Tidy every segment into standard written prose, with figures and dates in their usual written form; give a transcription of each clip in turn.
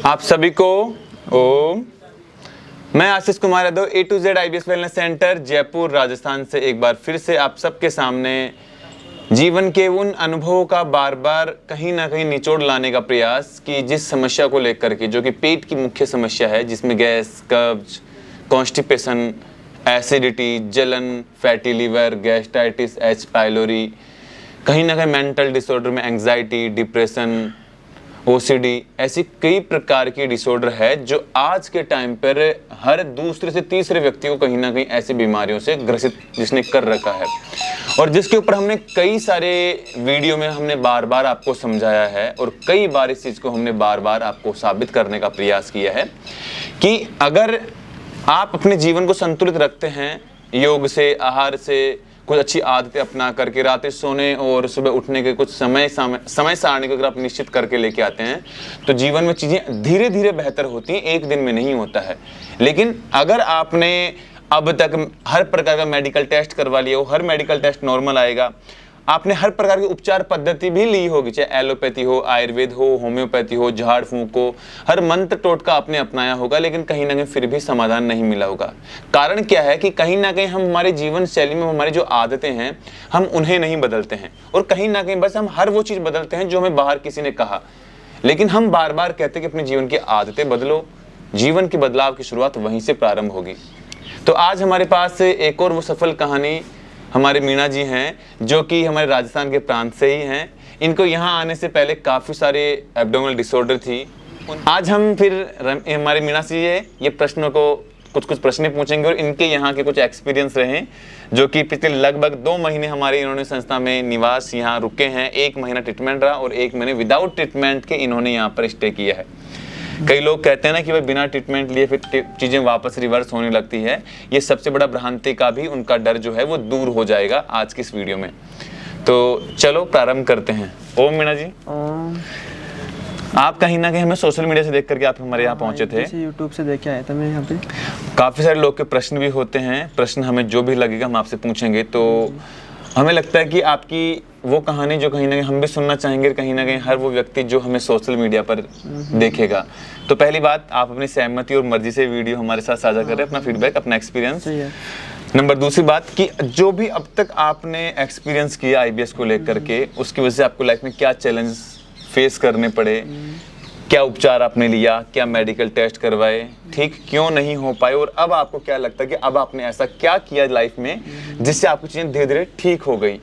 आप सभी को ओम। मैं Ashish Kumar Yadav A to Z IBS wellness centre Jaipur Rajasthan से एक बार फिर से आप सबके सामने जीवन के उन अनुभवों का बार बार कहीं ना कहीं निचोड़ लाने का प्रयास कि जिस समस्या को लेकर के, जो कि पेट की मुख्य समस्या है, जिसमें गैस, कब्ज, कॉन्स्टिपेशन, एसिडिटी, जलन, fatty liver, gastritis, H pylori, कहीं ना कहीं मेंटल डिसऑर्डर में एंग्जाइटी, डिप्रेशन, OCD, ऐसी कई प्रकार की डिसऑर्डर है जो आज के टाइम पर हर दूसरे से तीसरे व्यक्ति को कहीं ना कहीं ऐसी बीमारियों से ग्रसित जिसने कर रखा है, और जिसके ऊपर हमने कई सारे वीडियो में हमने बार बार आपको समझाया है और कई बार इस चीज़ को हमने बार बार आपको साबित करने का प्रयास किया है कि अगर आप अपने जीवन को संतुलित रखते हैं, योग से, आहार से, कुछ अच्छी आदतें अपना करके, रात सोने और सुबह उठने के कुछ समय सारणी को अगर आप निश्चित करके लेके आते हैं तो जीवन में चीज़ें धीरे धीरे बेहतर होती हैं, एक दिन में नहीं होता है। लेकिन अगर आपने अब तक हर प्रकार का मेडिकल टेस्ट करवा लिया हो, हर मेडिकल टेस्ट नॉर्मल आएगा, आपने हर प्रकार की उपचार पद्धति भी ली होगी, चाहे एलोपैथी हो, आयुर्वेद हो, होम्योपैथी हो, झाड़ फूंक हो, हर मंत्र टोटका आपने अपनाया होगा, लेकिन कहीं ना कहीं फिर भी समाधान नहीं मिला होगा। कारण क्या है कि कहीं ना कहीं हम हमारे जीवन शैली में हमारी जो आदतें हैं हम उन्हें नहीं बदलते हैं, और कहीं ना कहीं बस हम हर वो चीज़ बदलते हैं जो हमें बाहर किसी ने कहा, लेकिन हम बार बार कहते हैं कि अपने जीवन की आदतें बदलो। जीवन के बदलाव की शुरुआत वहीं से प्रारंभ होगी। तो आज हमारे पास एक और वो सफल कहानी हमारे मीणा जी हैं, जो कि हमारे राजस्थान के प्रांत से ही हैं। इनको यहाँ आने से पहले काफ़ी सारे एब्डोमिनल डिसऑर्डर थी। आज हम फिर हमारे मीणा जी ये प्रश्नों को कुछ प्रश्न पूछेंगे और इनके यहाँ के कुछ एक्सपीरियंस रहे, जो कि पिछले लगभग 2 महीने हमारे इन्होंने संस्था में निवास यहाँ रुके हैं। 1 महीना ट्रीटमेंट रहा और 1 महीने विदाउट ट्रीटमेंट के इन्होंने यहाँ पर स्टे किया है। कई लोग कहते हैं ना कि भाई बिना ट्रीटमेंट लिए फिर चीज़ें वापस रिवर्स होने लगती है। ये सबसे बड़ा भ्रांति का भी उनका डर जो है वो दूर हो जाएगा आज की इस वीडियो में। तो चलो प्रारंभ करते हैं। ओम मीणा जी, आप कहीं ना कहीं हमें सोशल मीडिया से देख करके आप हमारे यहाँ पहुँचे थे। यूट्यूब से देख के आया था मैं यहाँ पे। काफ़ी सारे लोग के प्रश्न भी होते हैं, प्रश्न हमें जो भी लगेगा हम आपसे पूछेंगे। तो हमें लगता है कि आपकी वो कहानी जो कहीं ना कहीं हम भी सुनना चाहेंगे, कहीं ना कहीं हर वो व्यक्ति जो हमें सोशल मीडिया पर देखेगा। तो पहली बात, आप अपनी सहमति और मर्जी से वीडियो हमारे साथ साझा कर रहे हैं, अपना फीडबैक, अपना एक्सपीरियंस। नंबर दूसरी बात कि जो भी अब तक आपने एक्सपीरियंस किया IBS को लेकर के, उसकी वजह से आपको लाइफ में क्या चैलेंज फेस करने पड़े, क्या उपचार आपने लिया, क्या मेडिकल टेस्ट करवाए, ठीक क्यों नहीं हो पाए, और अब आपको क्या लगता है कि अब आपने ऐसा क्या किया लाइफ में जिससे आपकी चीज़ें धीरे धीरे ठीक हो गई।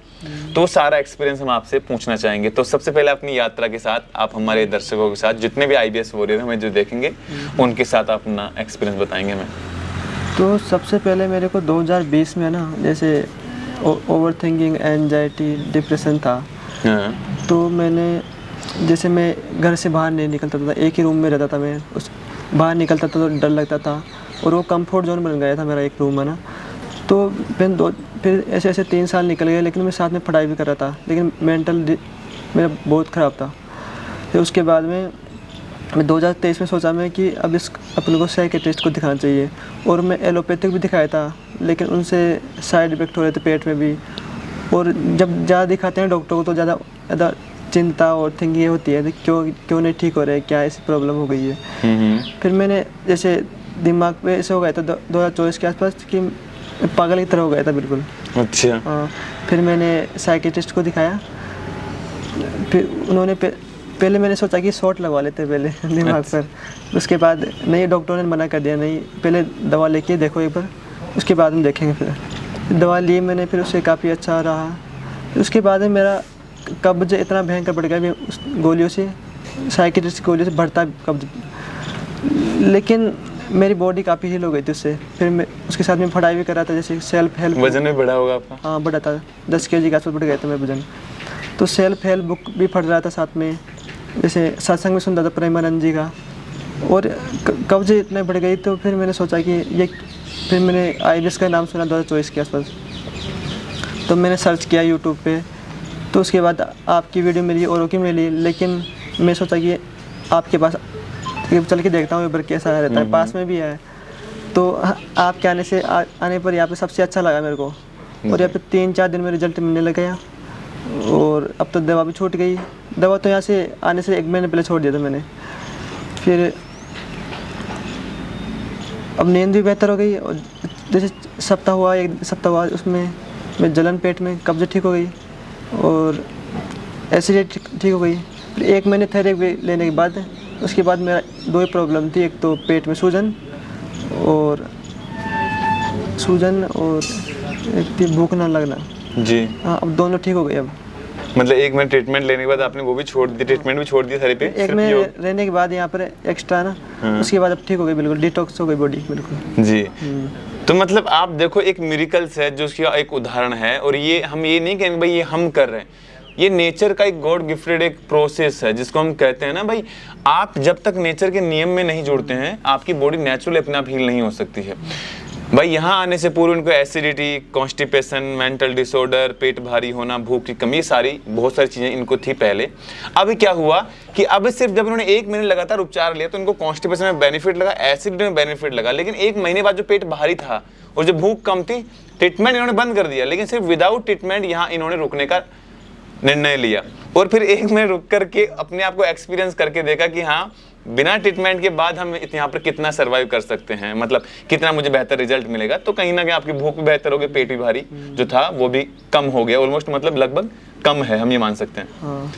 तो सारा एक्सपीरियंस हम आपसे पूछना चाहेंगे। तो सबसे पहले अपनी यात्रा के साथ आप हमारे दर्शकों के साथ, जितने भी IBS वॉरियर हमें जो देखेंगे, उनके साथ आप अपना एक्सपीरियंस बताएंगे हमें। तो सबसे पहले मेरे को 2020 में ना, जैसे ओवर थिंकिंग, एंजाइटी, डिप्रेशन था। तो मैंने, जैसे मैं घर से बाहर नहीं निकलता था, एक ही रूम में रहता था मैं। बाहर निकलता था तो डर लगता था, और वो कंफर्ट जोन बन गया था मेरा, एक रूम है ना। तो फिर ऐसे 3 साल निकल गए, लेकिन मैं साथ में पढ़ाई भी कर रहा था, लेकिन मेंटल मेरा बहुत ख़राब था। फिर उसके बाद में मैं 2023 में सोचा मैं कि अब अपने को साइकियाट्रिस्ट को दिखाना चाहिए, और मैं एलोपैथिक भी दिखाया था, लेकिन उनसे साइड इफेक्ट हो रहे थे पेट में भी। और जब ज़्यादा दिखाते हैं डॉक्टर को तो ज़्यादा चिंता और थिंकिंग ये होती है क्यों नहीं ठीक हो रहे, क्या ऐसी प्रॉब्लम हो गई है। फिर मैंने जैसे दिमाग पे ऐसे हो गया था 2024 के आसपास कि पागल की तरह हो गया था बिल्कुल। अच्छा। हाँ, फिर मैंने साइकियाट्रिस्ट को दिखाया। फिर उन्होंने पहले मैंने सोचा कि शॉट लगवा लेते पहले दिमाग पर। उसके बाद नहीं, डॉक्टर ने मना कर दिया, नहीं पहले दवा लेके देखो एक बार, उसके बाद हम देखेंगे। फिर दवा ली मैंने, फिर उससे काफ़ी अच्छा रहा। उसके बाद में मेरा कब्ज इतना भयंकर बढ़ गया उस गोलियों से, साइकियाट्रिस्ट की गोलियों से बढ़ता कब्ज, लेकिन मेरी बॉडी काफ़ी हील हो गई थी उससे। फिर मैं उसके साथ में पढ़ाई भी कर रहा था, जैसे सेल्फ हेल्प। वजन भी बढ़ा होगा आपका? हाँ, बढ़ा था, 10 kg के आसपास बढ़ गया था मेरा वजन। तो सेल्फ हेल्प बुक भी पढ़ रहा था साथ में, जैसे सत्संग में सुनता था प्रेमानंद जी का। और कब्ज इतने बढ़ गई, तो फिर मैंने सोचा कि फिर मैंने IBS का नाम सुना 2024 के आसपास। तो मैंने सर्च किया यूट्यूब पे, तो उसके बाद आपकी वीडियो मिली, औरों की मिली, लेकिन मैं सोचा कि आपके पास चल के देखता हूँ एक बार कैसा रहता है, पास में भी है। तो आपके आने पर यहाँ पे सबसे अच्छा लगा मेरे को, और यहाँ पे 3-4 दिन में रिजल्ट मिलने लग गया। और अब तो दवा भी छूट गई। दवा तो यहाँ से आने से 1 महीने पहले छोड़ दिया था मैंने। फिर अब नींद भी बेहतर हो गई, और जैसे एक सप्ताह हुआ उसमें मैं जलन पेट में, कब्ज़ ठीक हो गई और एसिडिटी ठीक हो गई। फिर 1 महीने थेरेपी लेने के बाद उसके बाद मेरा 2 ही प्रॉब्लम थी, एक तो पेट में सूजन और एक थी भूख ना लगना। जी। हाँ, अब दोनों ठीक हो गए अब। मतलब 1 महीने ट्रीटमेंट लेने के बाद आपने वो भी छोड़ दी, ट्रीटमेंट भी छोड़ दी, थेरेपी 1 महीने रहने के बाद यहाँ पर एक्स्ट्रा ना, उसके बाद अब ठीक हो गई, बिल्कुल डिटॉक्स हो गई बॉडी बिल्कुल। जी। तो मतलब आप देखो, एक मिरेकल्स है जो उसका एक उदाहरण है, और ये हम ये नहीं कहेंगे भाई ये हम कर रहे हैं, ये नेचर का एक गॉड गिफ्टेड एक प्रोसेस है जिसको हम कहते हैं ना भाई, आप जब तक नेचर के नियम में नहीं जुड़ते हैं आपकी बॉडी नेचुरली अपने आप हील नहीं हो सकती है। भाई यहाँ आने से पूर्व इनको एसिडिटी, कॉन्स्टिपेशन, मेंटल डिसऑर्डर, पेट भारी होना, भूख की कमी, सारी बहुत सारी चीज़ें इनको थी पहले। अब क्या हुआ कि अब सिर्फ जब इन्होंने 1 महीने लगातार उपचार लिया तो इनको कॉन्स्टिपेशन में बेनिफिट लगा, एसिडिटी में बेनिफिट लगा, लेकिन 1 महीने बाद जो पेट भारी था और जो भूख कम थी, ट्रीटमेंट इन्होंने बंद कर दिया, लेकिन सिर्फ विदाउट ट्रीटमेंट यहाँ इन्होंने रुकने का निर्णय लिया और फिर 1 महीने रुक करके अपने आप को एक्सपीरियंस करके देखा कि हाँ, बिना ट्रीटमेंट के बाद हम यहाँ पर कितना सर्वाइव कर सकते हैं, मतलब कितना मुझे बेहतर रिजल्ट मिलेगा। तो कहीं ना कहीं आपकी भूख भी बेहतर हो गई, पेट भी भारी जो था वो भी कम हो गया, ऑलमोस्ट मतलब लगभग कम है, हम ये मान सकते हैं। हाँ।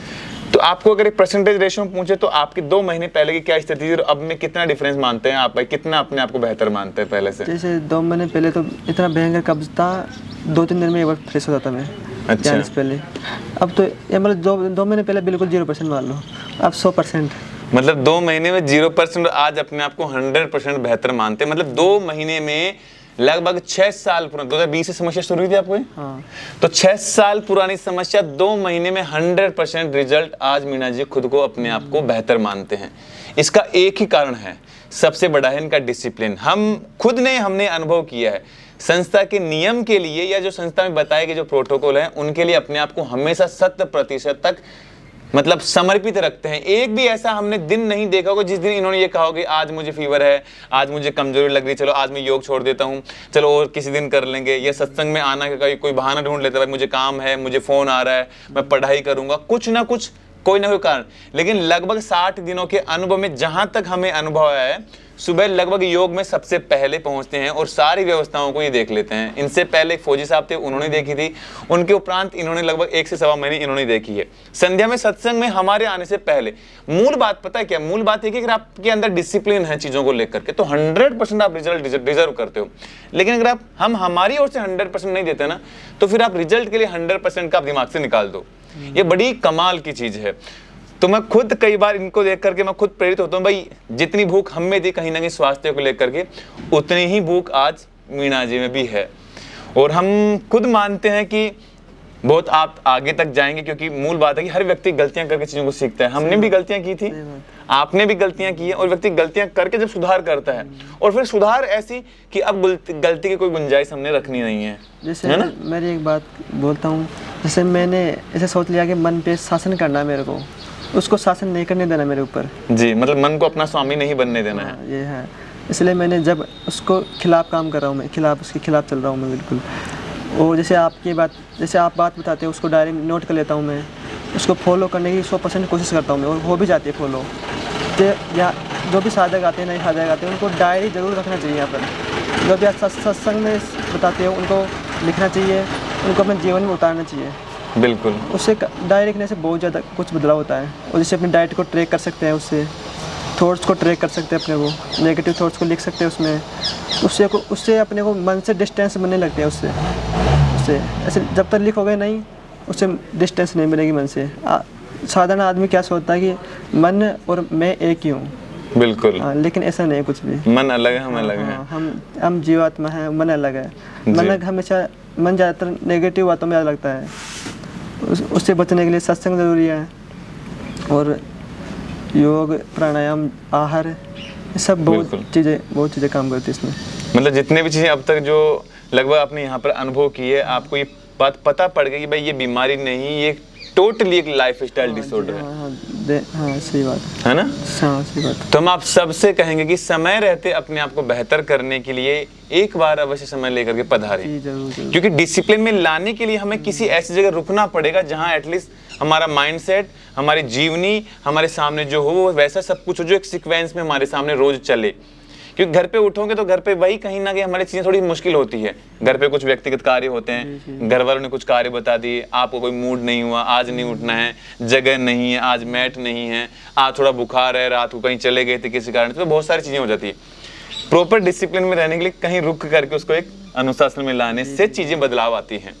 तो आपको अगर एक परसेंटेज रेशियो में पूछे तो आपके 2 महीने पहले की क्या स्थिति थी और अब में कितना डिफरेंस मानते हैं आप, भाई कितना अपने आप को बेहतर मानते हैं पहले से? जैसे 2 महीने पहले तो इतना भयंकर कब्ज था, 2-3 दिन में एक बार फ्रेश हो जाता मैं। अच्छा। जाने से पहले अब तो ये मतलब 2 महीने पहले बिल्कुल 0% मान लो, अब 100%। मतलब 2 महीने में 0% आज अपने आप को 100% बेहतर मानते हैं। मतलब 2 महीने में लगभग 6 साल पुरानी 2020 से समस्या शुरू हुई थी आपको? हाँ। तो 6 साल पुरानी समस्या 2 महीने में 100% रिजल्ट, आज मीना जी खुद को अपने आप को बेहतर मानते हैं। इसका एक ही कारण है, सबसे बड़ा है इनका डिसिप्लिन। हमने अनुभव किया है, संस्था के नियम के लिए या जो संस्था में बताए गए जो प्रोटोकॉल हैं उनके लिए अपने आप को हमेशा 100% तक मतलब समर्पित रखते हैं। एक भी ऐसा हमने दिन नहीं देखा होगा जिस दिन इन्होंने ये कहा होगा आज मुझे फीवर है, आज मुझे कमजोरी लग रही, चलो आज मैं योग छोड़ देता हूँ, चलो और किसी दिन कर लेंगे, या सत्संग में आना का कोई बहाना ढूंढ लेता है, मुझे काम है, मुझे फोन आ रहा है, मैं पढ़ाई करूंगा, कुछ ना कुछ कोई ना कोई कारण। लेकिन लगभग 60 दिनों के अनुभव में जहां तक हमें अनुभव आया है, सुबह लगभग योग में सबसे पहले पहुंचते हैं और सारी व्यवस्थाओं को ये देख लेते हैं। इनसे पहले एक फौजी साहब थे, उन्होंने देखी थी, उनके उपरांत इन्होंने लगभग 1 से सवा महीने इन्होंने देखी है। संध्या में सत्संग में हमारे आने से पहले मूल बात पता है क्या? मूल बात है कि अगर आपके अंदर डिसिप्लिन है चीजों को लेकर के तो 100% आप रिजल्ट डिजर्व करते हो। लेकिन अगर हम हमारी ओर से 100% नहीं देते ना, तो फिर आप रिजल्ट के लिए 100% का आप दिमाग से निकाल दो। ये बड़ी कमाल की चीज है। तो मैं खुद कई बार इनको देख करके मैं खुद प्रेरित होता हूँ, भाई जितनी भूख हम में थी कहीं ना कहीं स्वास्थ्य को लेकर के, उतनी ही भूख आज मीना जी में भी है। और हम खुद मानते हैं कि बहुत आप आगे तक जाएंगे, क्योंकि मूल बात है कि हर व्यक्ति गलतियां करके चीजों को सीखता है। हमने भी गलतियां की थी, आपने भी गलतियां की है, और व्यक्ति गलतियां करके जब सुधार करता है और फिर सुधार ऐसी कि अब गलती की कोई गुंजाइश हमने रखनी नहीं है। जैसे मैं एक बात बोलता हूँ, जैसे मैंने ऐसे सोच लिया कि मन पे शासन करना है मेरे को, उसको शासन नहीं करने देना मेरे ऊपर। जी, मतलब मन को अपना स्वामी नहीं बनने देना है। ये है, इसलिए मैंने जब उसको खिलाफ काम कर रहा हूँ, मैं उसके खिलाफ चल रहा हूँ मैं बिल्कुल। और जैसे आप बात बताते हो उसको डायरी नोट कर लेता हूँ मैं, उसको फॉलो करने की 100% कोशिश करता हूँ मैं, और हो भी जाती है फॉलो। तो या जो भी साधक आते हैं, नए साधक आते हैं, उनको डायरी ज़रूर रखना चाहिए। यहाँ पर जो भी आप सत्संग में बताते हो उनको लिखना चाहिए, उनको अपने जीवन में उतारना चाहिए। बिल्कुल, उससे डायरी लिखने से बहुत ज़्यादा कुछ बदलाव होता है। और जैसे अपनी डाइट को ट्रैक कर सकते हैं, उससे थॉट्स को ट्रैक कर सकते हैं, अपने को नेगेटिव थॉट्स को लिख सकते हैं उसमें, उससे अपने को मन से डिस्टेंस बनने लगते हैं। उससे ऐसे जब तक लिखोगे नहीं, उससे डिस्टेंस नहीं बनेगी मन से। साधारण आदमी क्या सोचता है कि मन और मैं एक ही हूँ। बिल्कुल। लेकिन ऐसा नहीं है कुछ भी। मन अलग है, हम अलग हैं। हम जीवात्मा हैं, मन अलग है। मन ज़्यादातर नेगेटिव बातों में ज़्यादा लगता है। उससे बचने के लिए सत्संग ज़रूरी है, और योग, प्राणायाम, आहार, ये सब बहुत चीज़ें काम करती है इसमें। मतलब जितने भी चीज़ें अब तक जो लगभग आपने यहाँ पर अनुभव की है, आपको ये बात पता पड़ गई कि भाई ये बीमारी नहीं, ये टोटली एक लाइफ स्टाइल डिसऑर्डर है। हाँ, सही बात है ना? हाँ, सही बात। तो हम आप सबसे कहेंगे कि समय रहते अपने आप को बेहतर करने के लिए एक बार अवश्य समय लेकर के पधारें, क्योंकि डिसिप्लिन में लाने के लिए हमें किसी ऐसी जगह रुकना पड़ेगा जहां एटलीस्ट हमारा माइंडसेट, हमारी जीवनी, हमारे सामने जो हो वो वैसा सब कुछ हो जो एक सीक्वेंस में हमारे सामने रोज चले। क्योंकि घर पे उठोगे तो घर पे वही कहीं ना कहीं हमारी चीजें थोड़ी मुश्किल होती है। घर पे कुछ व्यक्तिगत कार्य होते हैं, घर वालों ने कुछ कार्य बता दिए, आपको कोई मूड नहीं हुआ, आज नहीं उठना है, जगह नहीं है, आज मैट नहीं है, आज थोड़ा बुखार है, रात को कहीं चले गए थे किसी कारण, तो बहुत सारी चीजें हो जाती है। प्रॉपर डिसिप्लिन में रहने के लिए कहीं रुक करके उसको एक अनुशासन में लाने से चीजें बदलाव आती हैं,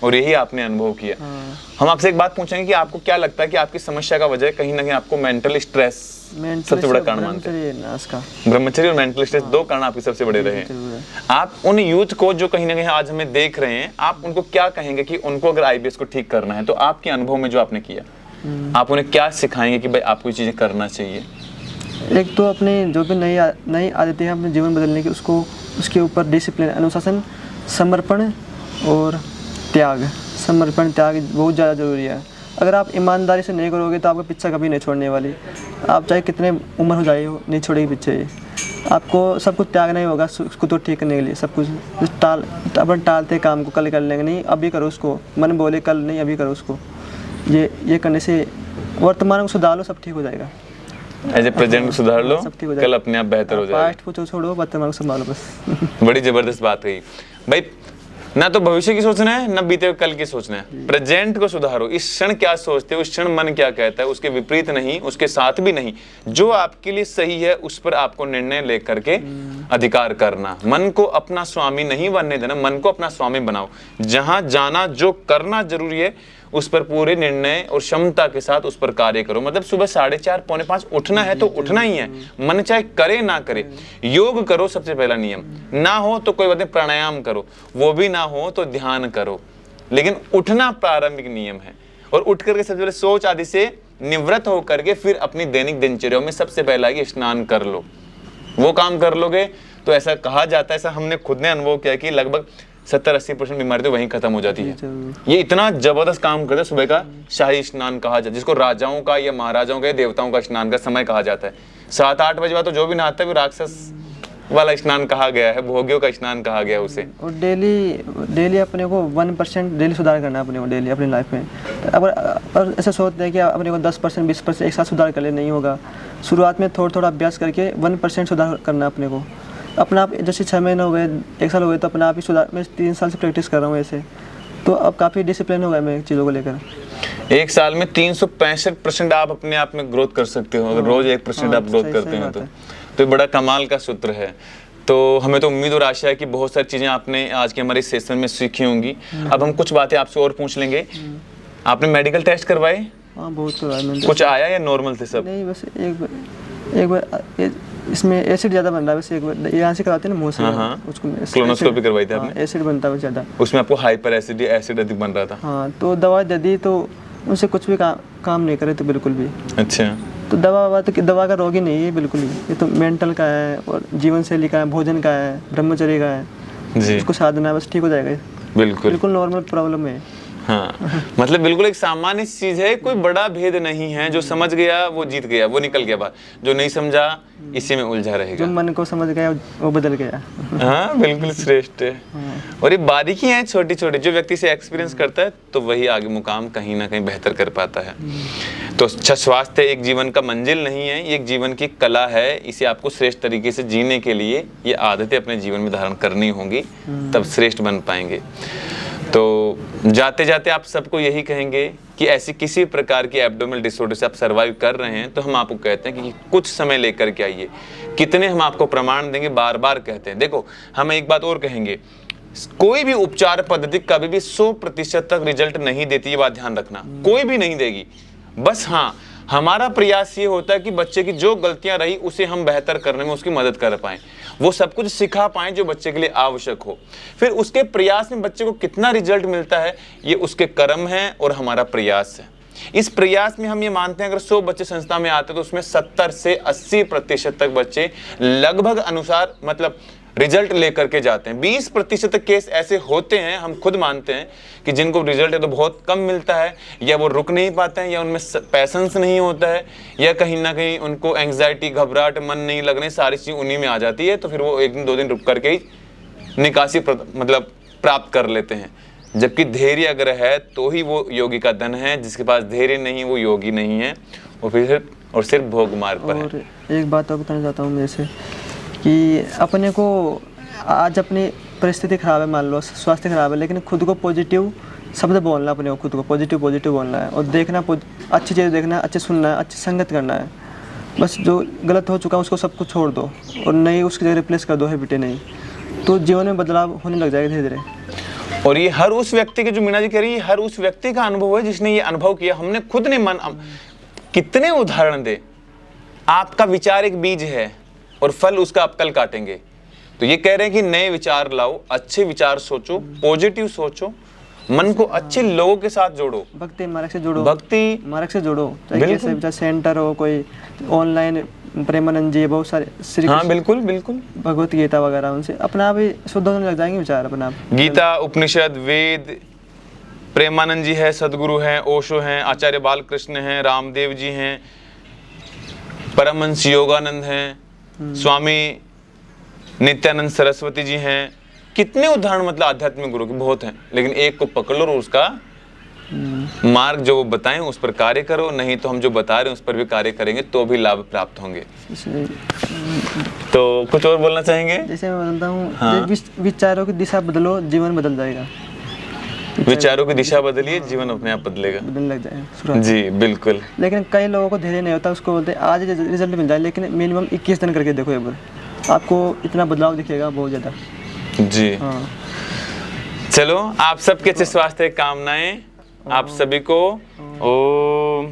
और यही आपने अनुभव किया। हम आपसे एक बात पूछेंगे कि आपको क्या लगता है कि आपकी समस्या का वजह कहीं ना कहीं आपको मेंटल स्ट्रेस सबसे बड़ा कारण मानते हैं? ब्रह्मचर्य और मेंटल स्ट्रेस दो कारण आपके सबसे बड़े रहे हैं। आप उन यूथ को जो कहीं ना कहीं आज हमें देख रहे हैं, आप उनको क्या कहेंगे कि उनको अगर आईबीएस को ठीक करना है तो आपके अनुभव में जो आपने किया, आप उन्हें क्या सिखाएंगे कि भाई आपको ये चीजें करना चाहिए? एक तो अपने जो भी नई आदतें हैं अपने जीवन बदलने की, उसको उसके ऊपर डिसिप्लिन, अनुशासन, समर्पण और त्याग। समर्पण त्याग बहुत ज़्यादा ज़रूरी है। अगर आप ईमानदारी से नहीं करोगे तो आपका पीछा कभी नहीं छोड़ने वाली। आप चाहे कितने उम्र हो जाए हो, नहीं छोड़ेगी पीछे ये। आपको सब कुछ त्यागना ही होगा उसको तो ठीक करने के लिए। सब कुछ अपन टालते काम को, कल कर लेंगे, नहीं अभी करो उसको। मन बोले कल नहीं, अभी करो उसको। ये करने से वर्तमान को सुधार लो, सब ठीक हो जाएगा। एज ए प्रेजेंट को सुधार लो, कल अपने आप बेहतर हो जाएगा। पास्ट को छोड़ो, वर्तमान को संभालो बस। बड़ी जबरदस्त बात कही भाई। ना तो भविष्य की सोचना है, ना बीते हुए कल की सोचना है, प्रेजेंट को सुधारो। इस क्षण क्या सोचते हो, उस क्षण मन क्या कहता है, उसके विपरीत नहीं, उसके साथ भी नहीं। जो आपके लिए सही है उस पर आपको निर्णय लेकर के अधिकार करना। मन को अपना स्वामी नहीं बनने देना, मन को अपना स्वामी बनाओ। जहां जाना, जो करना जरूरी है, उस पर पूरे निर्णय और क्षमता के साथ उस पर कार्य करो। मतलब सुबह 4:30 पौने 5 उठना है तो उठना ही है, मन चाहे करे ना करे। योग करो सबसे पहला नियम, ना हो तो कोई बात नहीं, प्राणायाम करो, वो भी ना हो तो ध्यान करो, लेकिन उठना प्रारंभिक नियम है। और उठ करके सबसे पहले सोच आदि से निवृत्त होकर के फिर अपनी दैनिक दिनचर्या में सबसे पहला ये स्नान कर लो। वो काम कर लोगे तो ऐसा कहा जाता है, ऐसा हमने खुद ने अनुभव किया कि लगभग 70-80% बीमारी तो वहीं खत्म हो जाती है। ये इतना जबरदस्त काम करते हैं। सुबह का शाही स्नान कहा जाता है, जिसको राजाओं का या महाराजाओं का या देवताओं का स्नान का समय कहा जाता है। 7-8 बजे बाद तो जो भी नहाता है वो राक्षस वाला स्नान कहा गया है, भोगियों का स्नान कहा गया उसे। और डेली अपने को 1% डेली सुधार करना है अपने को डेली अपनी लाइफ में। अगर ऐसा सोचते हैं कि अपने को 10% 20% एक साथ सुधार कर ले, नहीं होगा। शुरुआत में थोड़ा अभ्यास करके 1% सुधार करना है अपने को। अपना आप जैसे 6 महीने हो गए, 1 साल हो गए, तो अपना आप ही सुधार। मैं 3 साल से प्रैक्टिस कर रहा हूँ ऐसे, तो अब काफ़ी डिसिप्लिन हो गया मैं चीज़ों को लेकर। 1 साल में 365% आप अपने आप में ग्रोथ कर सकते हो, अगर रोज 1% आप ग्रोथ करते हो तो ये बड़ा कमाल का सूत्र है। तो हमें तो उम्मीद और आशा है कि बहुत सारी चीज़ें आपने आज के हमारे सेशन में सीखी होंगी। अब हम कुछ बातें आपसे और पूछ लेंगे। आपने मेडिकल टेस्ट करवाए? हाँ, बहुत करवाए। कुछ आया या नॉर्मल थे सब? नहीं, बस एक बार इसमें एसिड ज़्यादा बन रहा है। वैसे एक बार यहाँ से कराते हैं ना, मुँह से। उसको कोलोनोस्कोपी करवाई थी आपने? एसिड बनता है ज़्यादा, उसमें आपको हाइपर एसिड अधिक बन रहा था। हाँ, तो दवा दे दी तो उनसे कुछ भी काम नहीं करे तो बिल्कुल भी। अच्छा, तो दवा का रोग ही नहीं है बिल्कुल ही। ये तो मेंटल का है और जीवन शैली का है, भोजन का है, ब्रह्मचर्य का है जी। उसको साधना है, बस ठीक हो जाएगा। बिल्कुल नॉर्मल प्रॉब्लम है। हाँ, मतलब बिल्कुल एक सामान्य चीज है, कोई बड़ा भेद नहीं है। जो समझ गया वो जीत गया, वो निकल गया बाहर। जो नहीं समझा इसी में उलझा रहेगा। जो मन को समझ गया वो बदल गया। हाँ, बिल्कुल श्रेष्ठ है। और ये बारीकियां हैं छोटी छोटी, जो व्यक्ति से एक्सपीरियंस करता है तो वही आगे मुकाम कहीं ना कहीं बेहतर कर पाता है। तो अच्छा स्वास्थ्य एक जीवन का मंजिल नहीं है, ये एक जीवन की कला है। इसे आपको श्रेष्ठ तरीके से जीने के लिए ये आदतें अपने जीवन में धारण करनी होंगी, तब श्रेष्ठ बन पाएंगे। तो जाते जाते आप सबको यही कहेंगे कि ऐसी किसी प्रकार की एब्डोमिनल डिसऑर्डर से आप सर्वाइव कर रहे हैं तो हम आपको कहते हैं कि कुछ समय लेकर के आइए। कितने हम आपको प्रमाण देंगे, बार बार कहते हैं। देखो, हम एक बात और कहेंगे, कोई भी उपचार पद्धति कभी भी 100% तक रिजल्ट नहीं देती, ये बात ध्यान रखना। कोई भी नहीं देगी। बस हाँ, हमारा प्रयास ये होता है कि बच्चे की जो गलतियां रही उसे हम बेहतर करने में उसकी मदद कर पाएं, वो सब कुछ सिखा पाएं जो बच्चे के लिए आवश्यक हो। फिर उसके प्रयास में बच्चे को कितना रिजल्ट मिलता है ये उसके कर्म है और हमारा प्रयास है। इस प्रयास में हम ये मानते हैं अगर 100 बच्चे संस्था में आते हैं तो उसमें 70 से 80% तक बच्चे लगभग अनुसार मतलब रिजल्ट लेकर के जाते हैं। 20% केस ऐसे होते हैं, हम खुद मानते हैं कि जिनको रिजल्ट है तो बहुत कम मिलता है, या वो रुक नहीं पाते हैं, या उनमें पैशंस नहीं होता है, या कहीं ना कहीं उनको एंग्जाइटी, घबराहट, मन नहीं लगने, सारी चीज़ उन्हीं में आ जाती है। तो फिर वो 1 दिन 2 दिन रुक करके ही निकासी मतलब प्राप्त कर लेते हैं। जबकि धैर्य अगर है तो ही वो योगी का धन है, जिसके पास धैर्य नहीं वो योगी नहीं है, और फिर सिर्फ भोग मार्ग पर है। एक बात और बताना चाहता हूँ मैं से कि अपने को आज अपनी परिस्थिति ख़राब है, मान लो स्वास्थ्य ख़राब है, लेकिन खुद को पॉजिटिव शब्द बोलना, अपने को खुद को पॉजिटिव बोलना है, और देखना अच्छी चीज़ देखना है, अच्छे सुनना है, अच्छी संगत करना है। बस जो गलत हो चुका है उसको सब कुछ छोड़ दो और नई उसकी जगह रिप्लेस कर दो हैबिटें नहीं, तो जीवन में बदलाव होने लग जाएगा धीरे धीरे। और ये हर उस व्यक्ति के, जो मीना जी कह रही है, हर उस व्यक्ति का अनुभव है जिसने ये अनुभव किया। हमने खुद ने कितने उदाहरण दे। आपका विचार एक बीज है और फल उसका आप कल काटेंगे। तो ये कह रहे हैं कि नए विचार लाओ, अच्छे विचार सोचो, पॉजिटिव सोचो, मन को अच्छे लोगों के साथ जोड़ो, भक्ति मार्ग से जोड़ो, भक्ति मार्ग से जोड़ो, चाहे सेंटर हो, कोई ऑनलाइन प्रेमानंद जी, बहुत सारे श्री, हाँ बिल्कुल बिल्कुल, भगवत गीता वगैरह, उनसे अपना आप ही शुद्ध होने लग जाएंगे विचार अपना आप। गीता, उपनिषद, वेद, प्रेमानंद जी है, सदगुरु हैं, ओशो हैं, आचार्य बालकृष्ण हैं, रामदेव जी हैं, परमहंस योगानंद हैं, स्वामी नित्यानंद सरस्वती जी हैं। कितने उदाहरण मतलब आध्यात्मिक गुरु के बहुत हैं, लेकिन एक को पकड़ लो और उसका मार्ग जो वो बताएं उस पर कार्य करो, नहीं तो हम जो बता रहे हैं उस पर भी कार्य करेंगे तो भी लाभ प्राप्त होंगे। तो कुछ और बोलना चाहेंगे? जैसे मैं बोलता हूँ, हाँ। विचारों की दिशा बदलो, जीवन बदल जाएगा। विचारों की दिशा बदलिए, जीवन अपने आप बदलेगा, बदलने लग जाएगा। जी बिल्कुल। लेकिन कई लोगों को धैर्य नहीं होता, उसको बोलते हैं आज रिजल्ट मिल जाए, लेकिन मिनिमम 21 दिन करके देखो, एक बार आपको इतना बदलाव दिखेगा बहुत ज़्यादा। जी हाँ। चलो, आप सबके अच्छे स्वास्थ्य कामनाएं आप सभी को। ओम